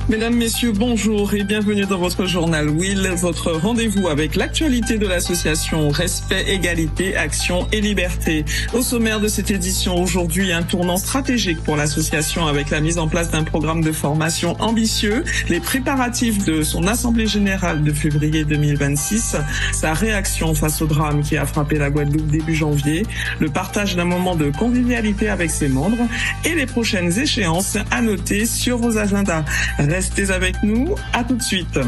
Mesdames, Messieurs, bonjour et bienvenue dans votre journal Will, votre rendez-vous avec l'actualité de l'association Respect, Égalité, Action et Liberté. Au sommaire de cette édition, aujourd'hui, un tournant stratégique pour l'association avec la mise en place d'un programme de formation ambitieux, les préparatifs de son assemblée générale de février 2026, sa réaction face au drame qui a frappé la Guadeloupe début janvier, le partage d'un moment de convivialité avec ses membres et les prochaines échéances à noter sur vos agendas. Restez avec nous, à tout de suite.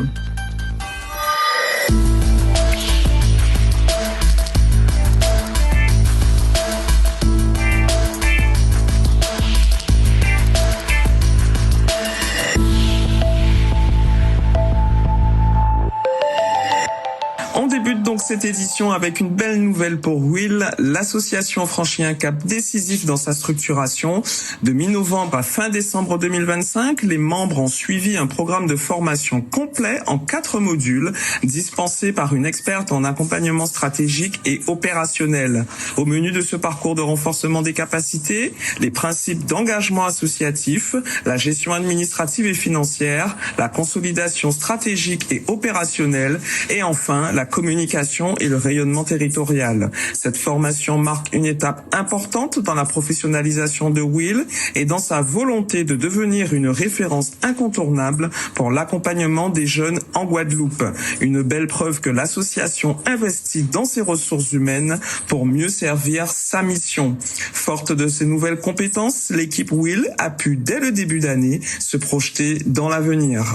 On débute donc cette édition avec une belle nouvelle pour Will. L'association franchit un cap décisif dans sa structuration. De mi-novembre à fin décembre 2025, les membres ont suivi un programme de formation complet en 4 modules, dispensés par une experte en accompagnement stratégique et opérationnel. Au menu de ce parcours de renforcement des capacités, les principes d'engagement associatif, la gestion administrative et financière, la consolidation stratégique et opérationnelle, et enfin la communication et le rayonnement territorial. Cette formation marque une étape importante dans la professionnalisation de Will et dans sa volonté de devenir une référence incontournable pour l'accompagnement des jeunes en Guadeloupe. Une belle preuve que l'association investit dans ses ressources humaines pour mieux servir sa mission. Forte de ces nouvelles compétences, l'équipe Will a pu dès le début d'année se projeter dans l'avenir.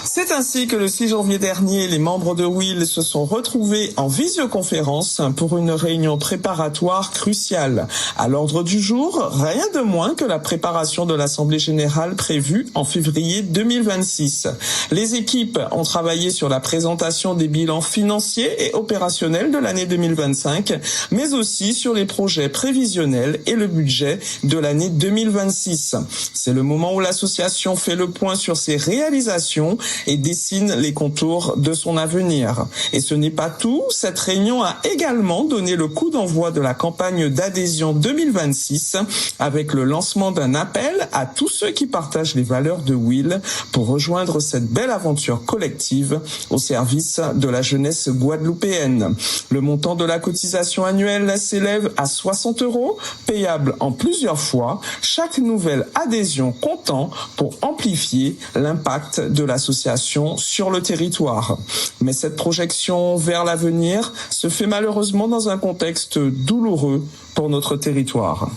C'est ainsi que le 6 janvier dernier, les membres de Will se sont retrouvés en visioconférence pour une réunion préparatoire cruciale. À l'ordre du jour, rien de moins que la préparation de l'Assemblée générale prévue en février 2026. Les équipes ont travaillé sur la présentation des bilans financiers et opérationnels de l'année 2025, mais aussi sur les projets prévisionnels et le budget de l'année 2026. C'est le moment où l'association fait le point sur ses réalisations et dessine les contours de son avenir. Et ce n'est pas tout, cette réunion a également donné le coup d'envoi de la campagne d'adhésion 2026 avec le lancement d'un appel à tous ceux qui partagent les valeurs de Will pour rejoindre cette belle aventure collective au service de la jeunesse guadeloupéenne. Le montant de la cotisation annuelle s'élève à 60 €, payable en plusieurs fois, chaque nouvelle adhésion comptant pour amplifier l'impact de l'association sur le territoire. Mais cette projection vers l'avenir se fait malheureusement dans un contexte douloureux pour notre territoire.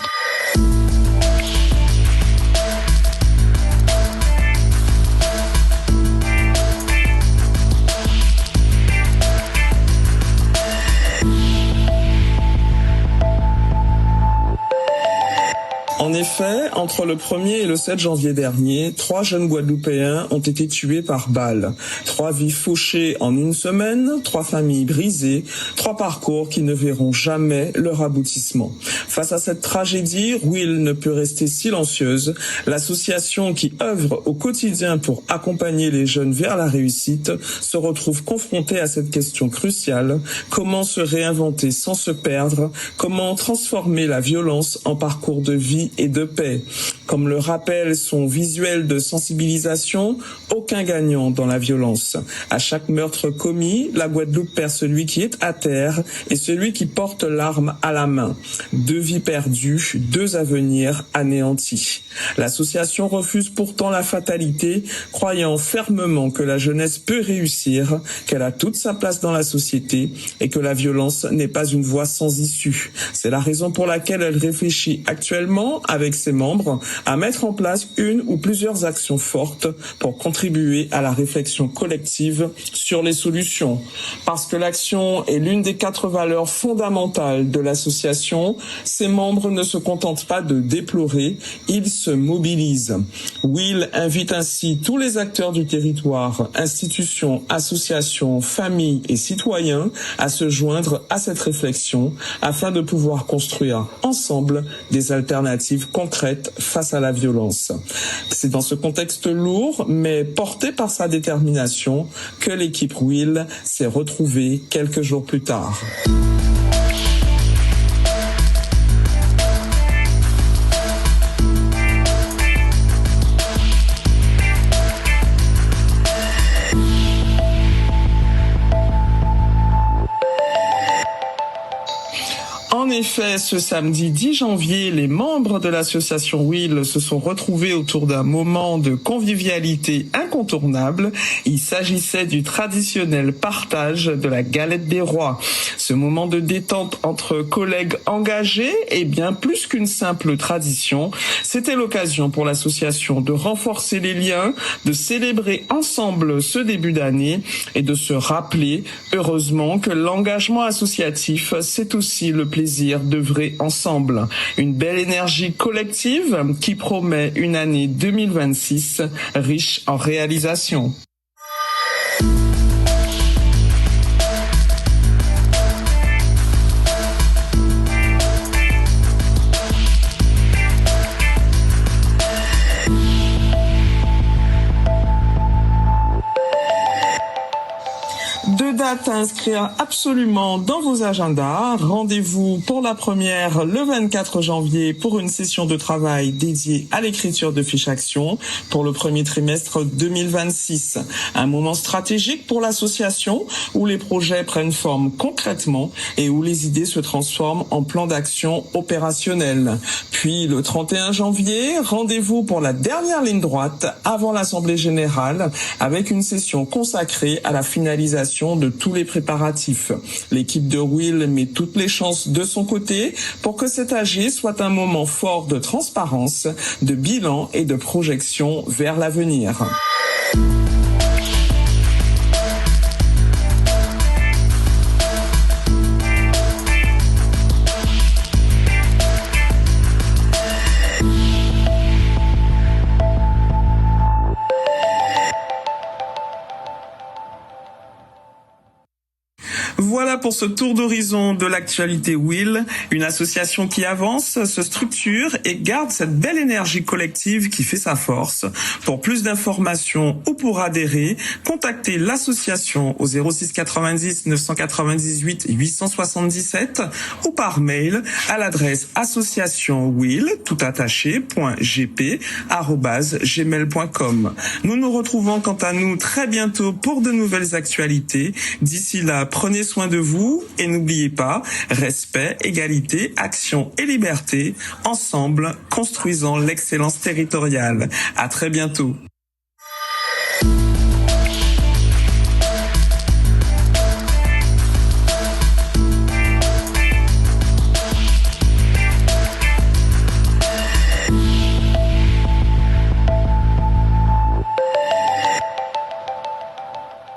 En effet, entre le 1er et le 7 janvier dernier, 3 jeunes Guadeloupéens ont été tués par balle. 3 vies fauchées en une semaine, 3 familles brisées, 3 parcours qui ne verront jamais leur aboutissement. Face à cette tragédie, Will ne peut rester silencieuse. L'association qui œuvre au quotidien pour accompagner les jeunes vers la réussite se retrouve confrontée à cette question cruciale. Comment se réinventer sans se perdre? Comment transformer la violence en parcours de vie et de paix? Comme le rappelle son visuel de sensibilisation, aucun gagnant dans la violence. À chaque meurtre commis, la Guadeloupe perd celui qui est à terre et celui qui porte l'arme à la main. 2 vies perdues, 2 avenirs anéantis. L'association refuse pourtant la fatalité, croyant fermement que la jeunesse peut réussir, qu'elle a toute sa place dans la société et que la violence n'est pas une voie sans issue. C'est la raison pour laquelle elle réfléchit actuellement avec ses membres à mettre en place une ou plusieurs actions fortes pour contribuer à la réflexion collective sur les solutions. Parce que l'action est l'une des 4 valeurs fondamentales de l'association, ses membres ne se contentent pas de déplorer, ils se mobilisent. Will invite ainsi tous les acteurs du territoire, institutions, associations, familles et citoyens à se joindre à cette réflexion afin de pouvoir construire ensemble des alternatives concrètes face face à la violence. C'est dans ce contexte lourd, mais porté par sa détermination, que l'équipe Will s'est retrouvée quelques jours plus tard. En effet, ce samedi 10 janvier, les membres de l'association Will se sont retrouvés autour d'un moment de convivialité incontournable. Il s'agissait du traditionnel partage de la galette des rois. Ce moment de détente entre collègues engagés est bien plus qu'une simple tradition. C'était l'occasion pour l'association de renforcer les liens, de célébrer ensemble ce début d'année et de se rappeler, heureusement, que l'engagement associatif, c'est aussi le plaisir d'œuvrer ensemble. Une belle énergie collective qui promet une année 2026 riche en réalisations. Deux dates à inscrire absolument dans vos agendas. Rendez-vous pour la première le 24 janvier pour une session de travail dédiée à l'écriture de fiches actions pour le premier trimestre 2026. Un moment stratégique pour l'association où les projets prennent forme concrètement et où les idées se transforment en plans d'action opérationnels. Puis le 31 janvier, rendez-vous pour la dernière ligne droite avant l'Assemblée générale avec une session consacrée à la finalisation de tous les préparatifs. L'équipe de Will met toutes les chances de son côté pour que cet AG soit un moment fort de transparence, de bilan et de projection vers l'avenir. Voilà pour ce tour d'horizon de l'actualité Will, une association qui avance, se structure et garde cette belle énergie collective qui fait sa force. Pour plus d'informations ou pour adhérer, contactez l'association au 06 90 998 877 ou par mail à l'adresse associationwill@gmail.com. Nous nous retrouvons quant à nous très bientôt pour de nouvelles actualités. D'ici là, prenez soin de vous et n'oubliez pas, respect, égalité, action et liberté, ensemble, construisons l'excellence territoriale. À très bientôt.